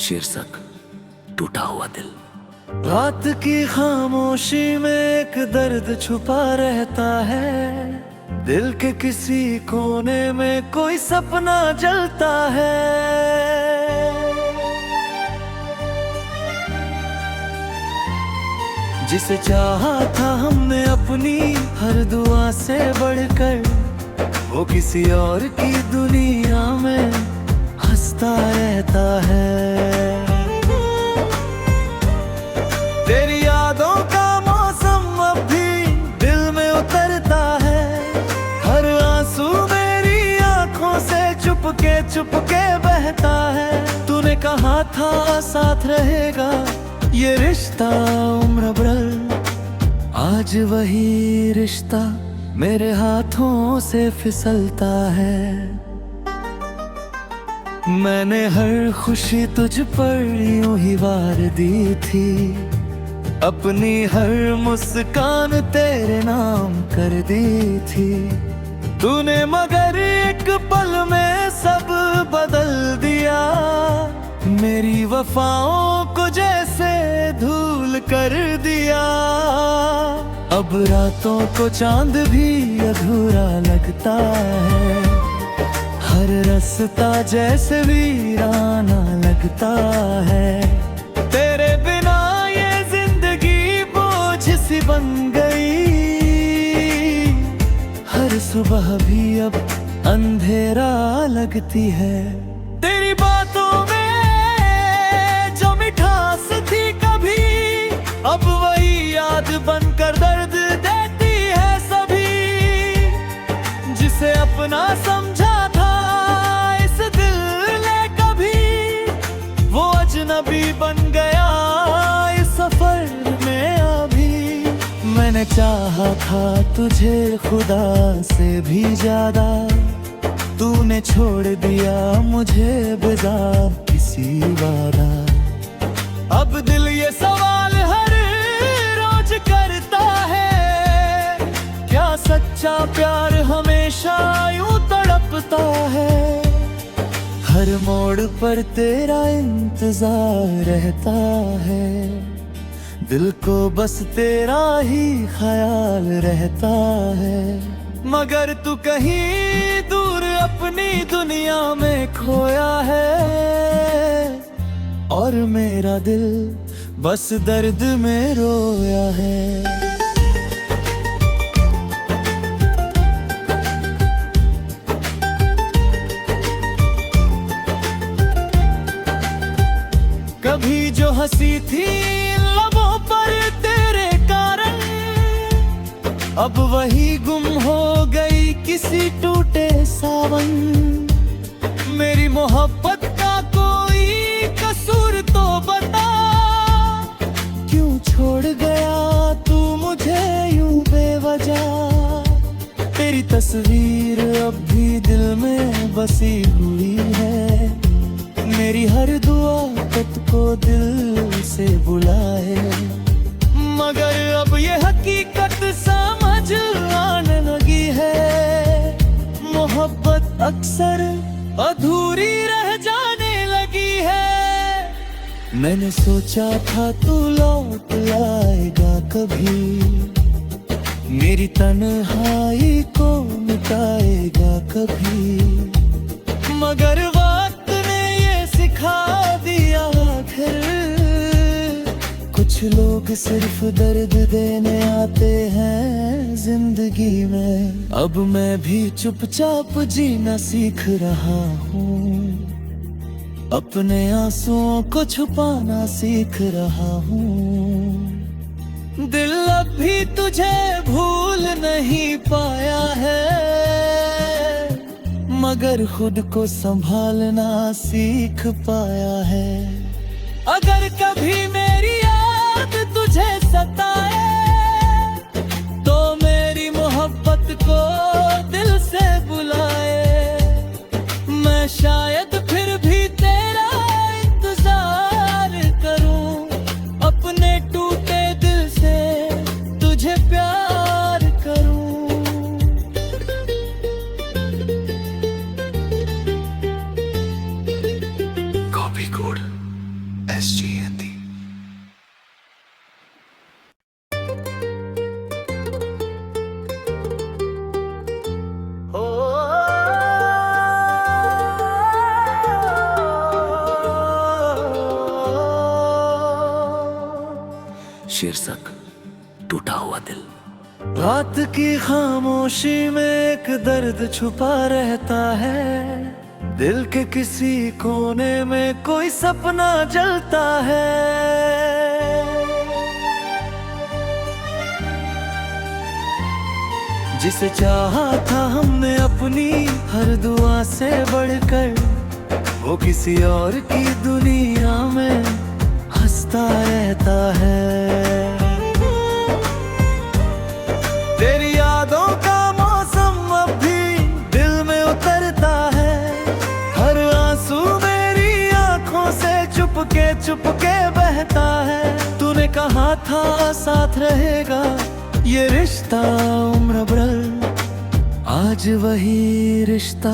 शीर्षक टूटा हुआ दिल। रात की खामोशी में एक दर्द छुपा रहता है, दिल के किसी कोने में कोई सपना जलता है। जिसे चाहा था हमने अपनी हर दुआ से बढ़कर, वो किसी और की दुनिया में हंसता रहता है। तेरी यादों का मौसम अब भी दिल में उतरता है, हर आंसू मेरी आंखों से चुपके बहता है। तूने कहा था साथ रहेगा ये रिश्ता उम्र भर, आज वही रिश्ता मेरे हाथों से फिसलता है। मैंने हर खुशी तुझ पर यूं ही वार दी थी, अपनी हर मुस्कान तेरे नाम कर दी थी। तूने मगर एक पल में सब बदल दिया, मेरी वफाओं को जैसे धूल कर दिया। अब रातों को चांद भी अधूरा लगता है, हर रास्ता जैसे वीराना लगता है। तेरे बिना ये जिंदगी बोझ सी बन गई, हर सुबह भी अब अंधेरा लगती है। तेरी बातों में जो मिठास थी कभी, अब वही याद बनकर दर्द देती है सभी। जिसे अपना समझा था इस दिल ने कभी, वो अजनबी बन गया इस सफर में अभी। मैंने चाहा था तुझे खुदा से भी ज्यादा, तूने छोड़ दिया मुझे बिना किसी वादा। अब दिल ये सवाल हर रोज करता है, क्या सच्चा प्यार हमेशा यूं तड़पता है। हर मोड़ पर तेरा इंतजार रहता है, दिल को बस तेरा ही ख्याल रहता है। मगर तू कहीं दूर अपनी दुनिया में खोया है, और मेरा दिल बस दर्द में रोया है। कभी जो हंसी थी लबों पर तेरे कारण, अब वही गुम हो गई किसी टूटे सावन। मेरी मोहब्बत का कोई कसूर तो बता, क्यों छोड़ गया तू मुझे यूं बेवजह। तेरी तस्वीर अब भी दिल में बसी हुई है, मेरी हर दुआ तुझको दिल से बुलाए। मगर अब ये हकीकत समझ आने लगी है, मोहब्बत अक्सर अधूरी रह जाने लगी है। मैंने सोचा था तू लौट आएगा कभी, मेरी तन्हाई को मिटाएगा कभी। मगर वक्त ने ये सिखा दिया आखिर, कुछ लोग सिर्फ दर्द देने आते हैं जिंदगी में। अब मैं भी चुपचाप जीना सीख रहा हूँ, अपने आंसुओं को छुपाना सीख रहा हूँ। दिल अब भी तुझे भूल नहीं पाया है, मगर खुद को संभालना सीख पाया है। अगर कभी मेरी याद तुझे सताए, तो मेरी मोहब्बत को दिल से बुलाए। मैं शायद फिर भी तेरा इंतजार करूं, अपने टूटे दिल से तुझे प्यार करूं। Copy code SG Hindi. शीर्षक टूटा हुआ दिल। रात की खामोशी में एक दर्द छुपा रहता है, दिल के किसी कोने में कोई सपना जलता है। जिसे चाहा था हमने अपनी हर दुआ से बढ़कर, वो किसी और की दुनिया में हंसता रहता है। तेरी यादों का मौसम अब भी दिल में उतरता है, हर आंसू मेरी आंखों से चुपके बहता है। तूने कहा था साथ रहेगा ये रिश्ता उम्र भर, आज वही रिश्ता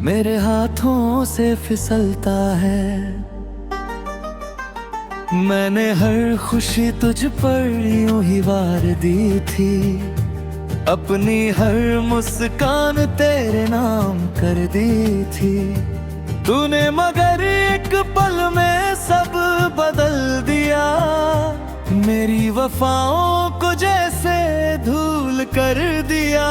मेरे हाथों से फिसलता है। मैंने हर खुशी तुझ पर यूं ही वार दी थी, अपनी हर मुस्कान तेरे नाम कर दी थी। तूने मगर एक पल में सब बदल दिया, मेरी वफाओं को जैसे धूल कर दिया।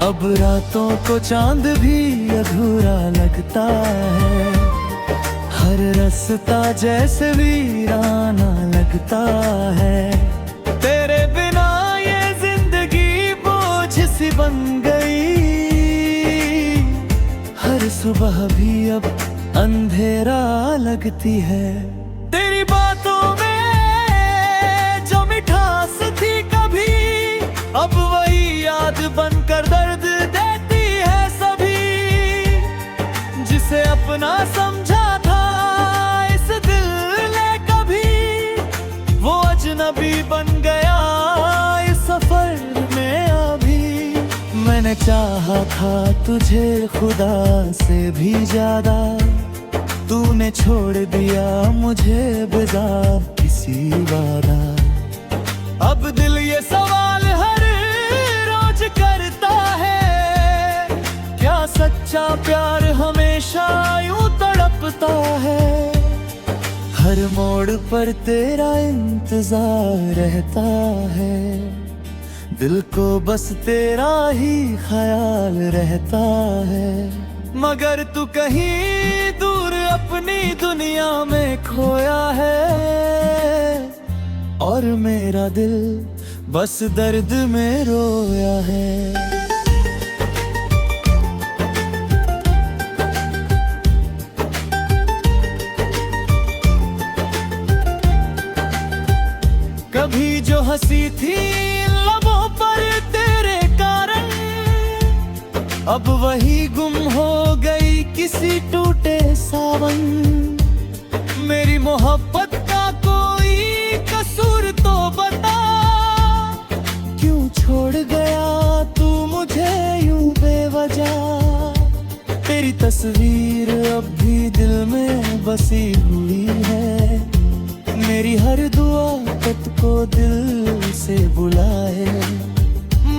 अब रातों को चांद भी अधूरा लगता है, हर रास्ता जैसे वीराना लगता है। तेरे बिना ये जिंदगी बोझ सी बन गई, हर सुबह भी अब अंधेरा लगती है। तेरी बातों में जो मिठास थी कभी, अब वही याद बनकर दर्द देती है सभी। जिसे अपना समझा था इस दिल ने कभी, वो अजनबी बन गया इस सफर में अभी। मैंने चाहा था तुझे खुदा से भी ज्यादा, तूने छोड़ दिया मुझे बिना किसी वादा। अब दिल ये सवाल हर रोज करता है, क्या सच्चा प्यार हमेशा यूं तड़पता है। हर मोड़ पर तेरा इंतजार रहता है, दिल को बस तेरा ही ख्याल रहता है। मगर तू कहीं दूर अपनी दुनिया में खोया है, और मेरा दिल बस दर्द में रोया है। कभी जो हंसी थी लबों पर तेरे कारण, अब वही गुम हो गई किसी टूटे सावन। मेरी मोहब्बत का कोई कसूर तो बता, क्यों छोड़ गया तू मुझे यूं बेवजह। तेरी तस्वीर अब भी दिल में बसी हुई है, मेरी हर दुआ तुझको दिल से बुलाए।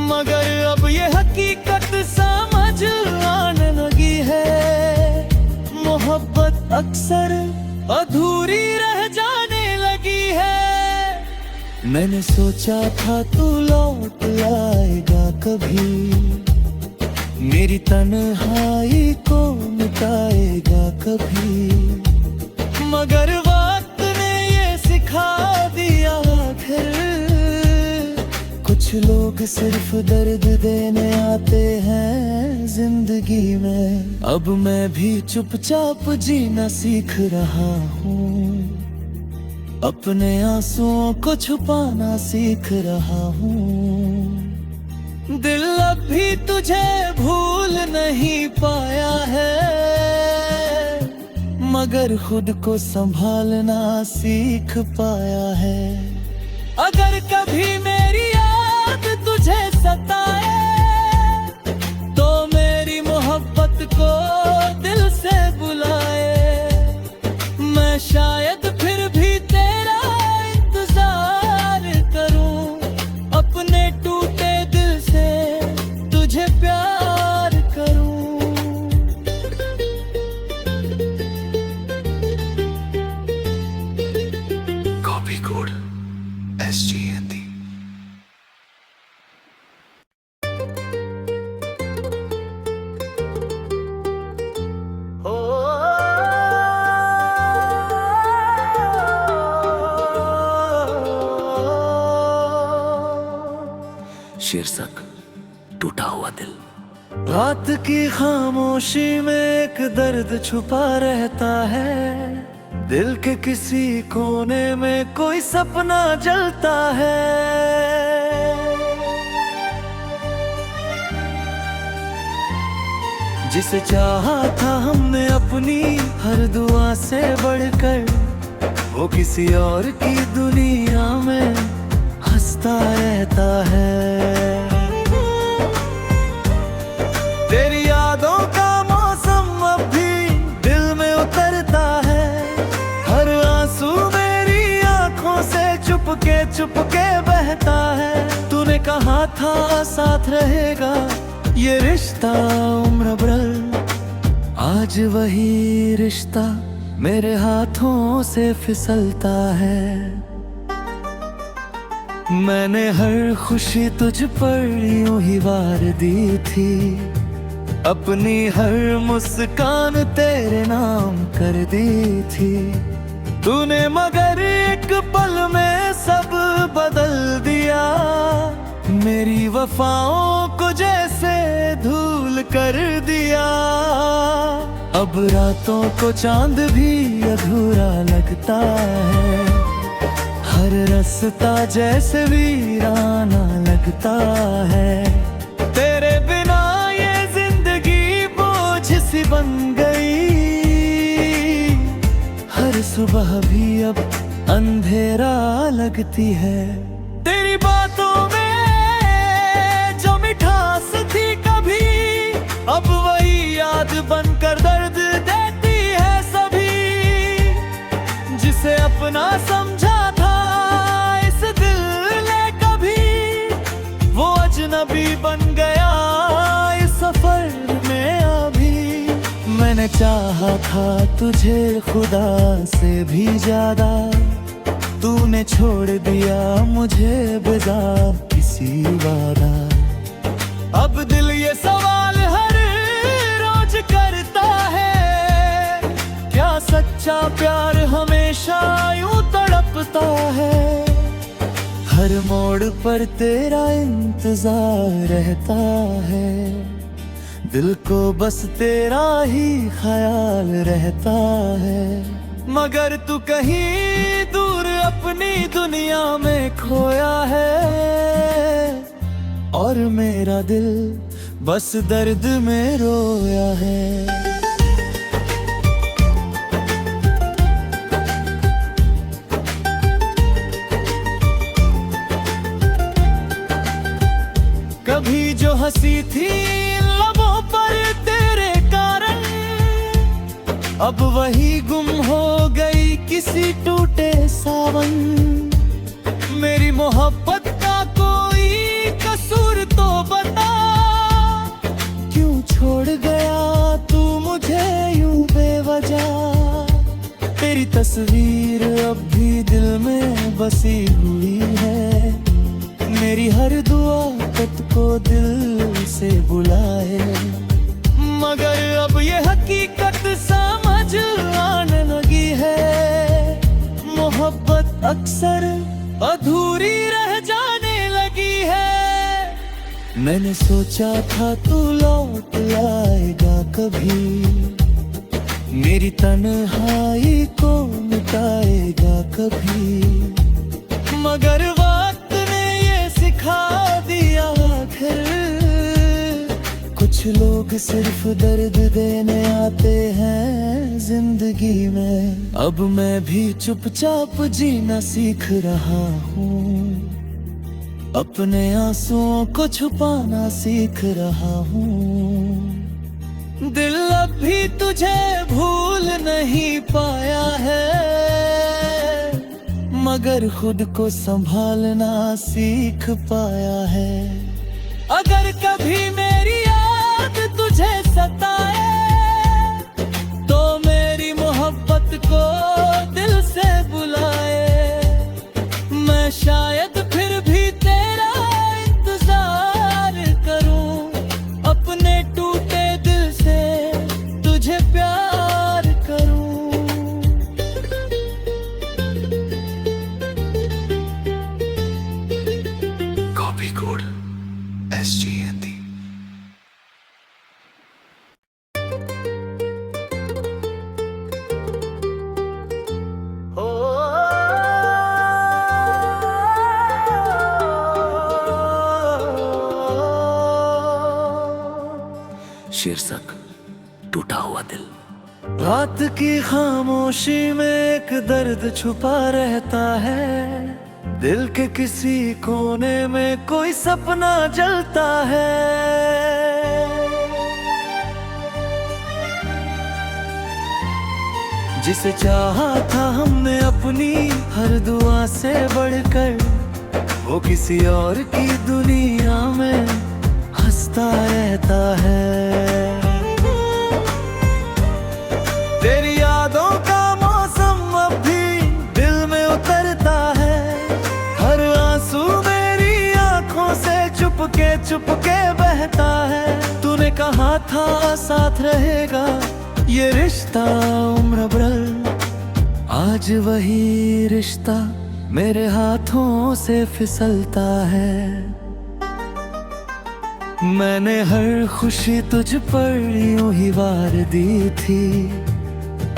मगर अब ये हकीकत समझ आने लगी है, मोहब्बत अक्सर अधूरी रह जाने लगी है। मैंने सोचा था तू लौट आएगा कभी, मेरी तन्हाई को मिटाएगा कभी। मगर वक्त ने ये सिखा दिया फिर, कुछ लोग सिर्फ दर्द देने आते हैं जिंदगी में। अब मैं भी चुपचाप जीना सीख रहा हूँ, अपने आंसुओं को छुपाना सीख रहा हूँ। दिल अब भी तुझे भूल नहीं पाया है, मगर खुद को संभालना सीख पाया है। अगर कभी मेरी याद तुझे सताए, तो मेरी मोहब्बत को दिल से बुलाए। मैं शायद फिर भी तेरा इंतजार करूं, अपने टूटे दिल से तुझे प्यार करूं। Copy code SG Hindi. शीर्षक टूटा हुआ दिल। रात की खामोशी में एक दर्द छुपा रहता है, दिल के किसी कोने में कोई सपना जलता है। जिसे चाहा था हमने अपनी हर दुआ से बढ़कर, वो किसी और की दुनिया में हंसता रहता है। तेरी यादों का मौसम अब भी दिल में उतरता है, हर आंसू मेरी आंखों से चुपके बहता है। तूने कहा था साथ रहेगा ये रिश्ता उम्र भर, आज वही रिश्ता मेरे हाथों से फिसलता है। मैंने हर खुशी तुझ पर यूं ही वार दी थी, अपनी हर मुस्कान तेरे नाम कर दी थी। तूने मगर एक पल में सब बदल दिया, मेरी वफाओं को जैसे धूल कर दिया। अब रातों को चांद भी अधूरा लगता है, हर रास्ता जैसे वीराना लगता है। तेरे बिना ये जिंदगी बोझ सी बन गई, हर सुबह भी अब अंधेरा लगती है। तेरी बातों में जो मिठास थी कभी, अब वही याद बनकर दर्द देती है सभी। जिसे अपना समझा नबी बन गया इस सफर में अभी। मैंने चाहा था तुझे खुदा से भी ज्यादा, तूने छोड़ दिया मुझे बिना किसी वादा। अब दिल ये सवाल हर रोज करता है, क्या सच्चा प्यार हमेशा यूं तड़पता है। हर मोड़ पर तेरा इंतजार रहता है, दिल को बस तेरा ही ख्याल रहता है। मगर तू कहीं दूर अपनी दुनिया में खोया है, और मेरा दिल बस दर्द में रोया है। कभी जो हंसी थी लबों पर तेरे कारण, अब वही गुम हो गई किसी टूटे सावन। मेरी मोहब्बत का कोई कसूर तो बता, क्यों छोड़ गया तू मुझे यूं बेवजह। तेरी तस्वीर अब भी दिल में बसी हुई है, मेरी हर दुआ को दिल से बुलाए। मगर अब ये हकीकत समझ आने लगी है, मोहब्बत अक्सर अधूरी रह जाने लगी है। मैंने सोचा था तू लौट आएगा कभी, मेरी तन्हाई को मिटाएगा कभी। मगर वक्त ने ये सिखा दिया आखिर, कुछ लोग सिर्फ दर्द देने आते हैं जिंदगी में। अब मैं भी चुपचाप जीना सीख रहा हूँ, अपने आंसुओं को छुपाना सीख रहा हूँ। दिल अब भी तुझे भूल नहीं पाया है, मगर खुद को संभालना सीख पाया है। अगर कभी मेरी याद तुझे सताए तो मेरी मोहब्बत को दिल से बुलाए। मैं शायद फिर भी तेरा इंतजार करूं, अपने टूटे दिल से तुझे प्यार करूं। Copy code SGNT। शीर्षक टूटा हुआ दिल। रात की खामोशी में एक दर्द छुपा रहता है, दिल के किसी कोने में कोई सपना जलता है। जिसे चाहा था हमने अपनी हर दुआ से बढ़कर, वो किसी और की दुनिया में हंसता रहता है। तेरी यादों का मौसम अब भी दिल में उतरता है, हर आंसू मेरी आंखों से चुपके बहता है। तूने कहा था साथ रहेगा ये रिश्ता उम्र भर, आज वही रिश्ता मेरे हाथों से फिसलता है। मैंने हर खुशी तुझ पर यूं ही वार दी थी,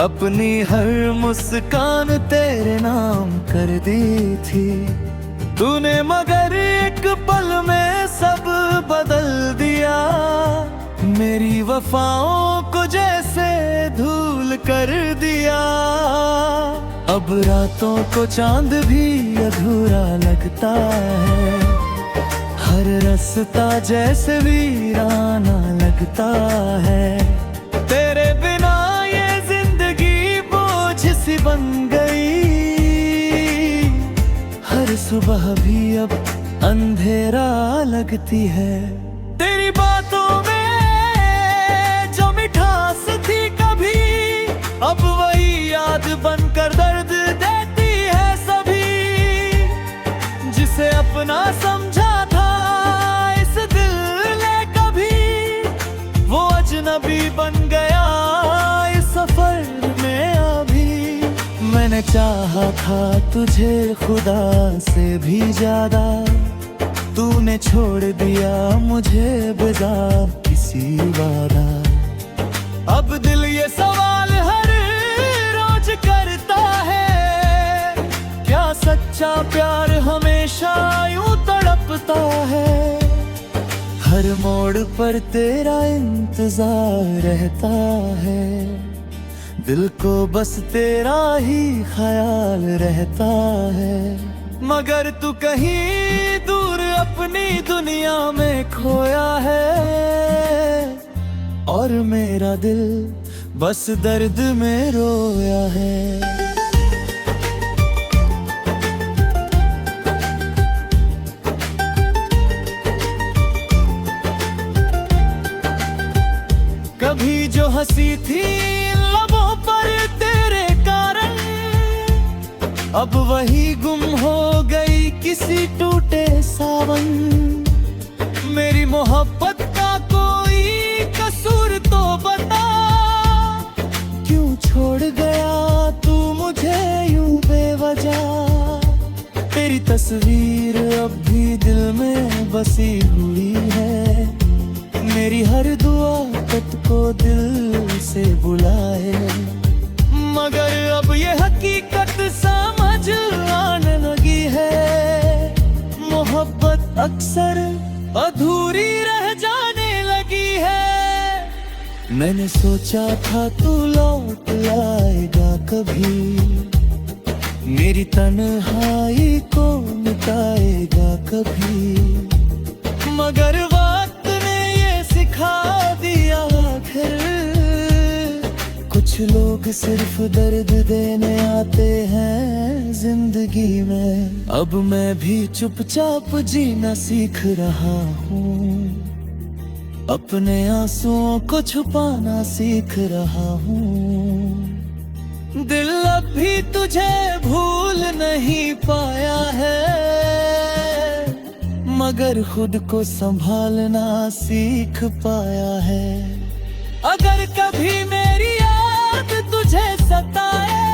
अपनी हर मुस्कान तेरे नाम कर दी थी। तूने मगर एक पल में सब बदल दिया, मेरी वफाओं को जैसे धूल कर दिया। अब रातों को चांद भी अधूरा लगता है, हर रास्ता जैसे वीराना लगता है। तेरे बिना ये जिंदगी बोझ सी बन गई, हर सुबह भी अब अंधेरा लगती है। तेरी बातों में जो मिठास थी कभी, अब वही याद बनकर दर्द देती है सभी। जिसे अपना समझा था इस दिल ने कभी, वो अजनबी बन गया इस सफर में अभी। मैंने चाहा था तुझे खुदा से भी ज्यादा, तूने छोड़ दिया मुझे बिना किसी वादा। अब दिल ये सवाल हर रोज करता है, क्या सच्चा प्यार हमेशा यूं तड़पता है। हर मोड़ पर तेरा इंतजार रहता है, दिल को बस तेरा ही ख्याल रहता है। मगर तू कहीं दूर अपनी दुनिया में खोया है, और मेरा दिल बस दर्द में रोया है। कभी जो हंसी थी लबों पर तेरे कारण, अब वही गुम हो गई किसी टूटे सावन। मेरी मोहब्बत का कोई कसूर तो बता, क्यों छोड़ गया तू मुझे यूं बेवजह। तेरी तस्वीर अब भी दिल में बसी हुई है, मेरी हर दुआ तुझको दिल से बुलाए। मगर अब ये हकीकत समझ आने लगी है, मोहब्बत अक्सर अधूरी रह जाने लगी है। मैंने सोचा था तू लौट आएगा कभी, मेरी तन्हाई को मिटाएगा कभी। मगर वक्त ने ये सिखा दिया आखिर, कुछ लोग सिर्फ दर्द देने आते हैं जिंदगी में। अब मैं भी चुपचाप जीना सीख रहा हूँ, अपने आंसुओं को छुपाना सीख रहा हूँ। दिल अब भी तुझे भूल नहीं पाया है, मगर खुद को संभालना सीख पाया है। अगर कभी मेरी याद तुझे सताए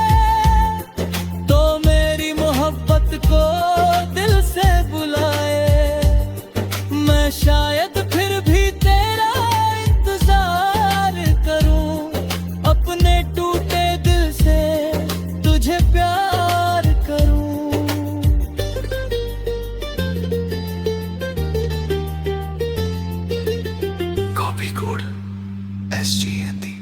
तो मेरी मोहब्बत को दिल से बुलाए। मैं शायद फिर भी तेरा इंतजार करूं, अपने टूटे दिल से तुझे प्यार करूं। Copy code SGNT।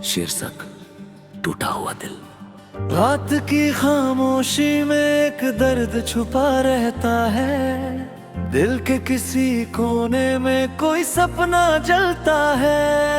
शीर्षक टूटा हुआ दिल। रात की खामोशी में एक दर्द छुपा रहता है, दिल के किसी कोने में कोई सपना जलता है।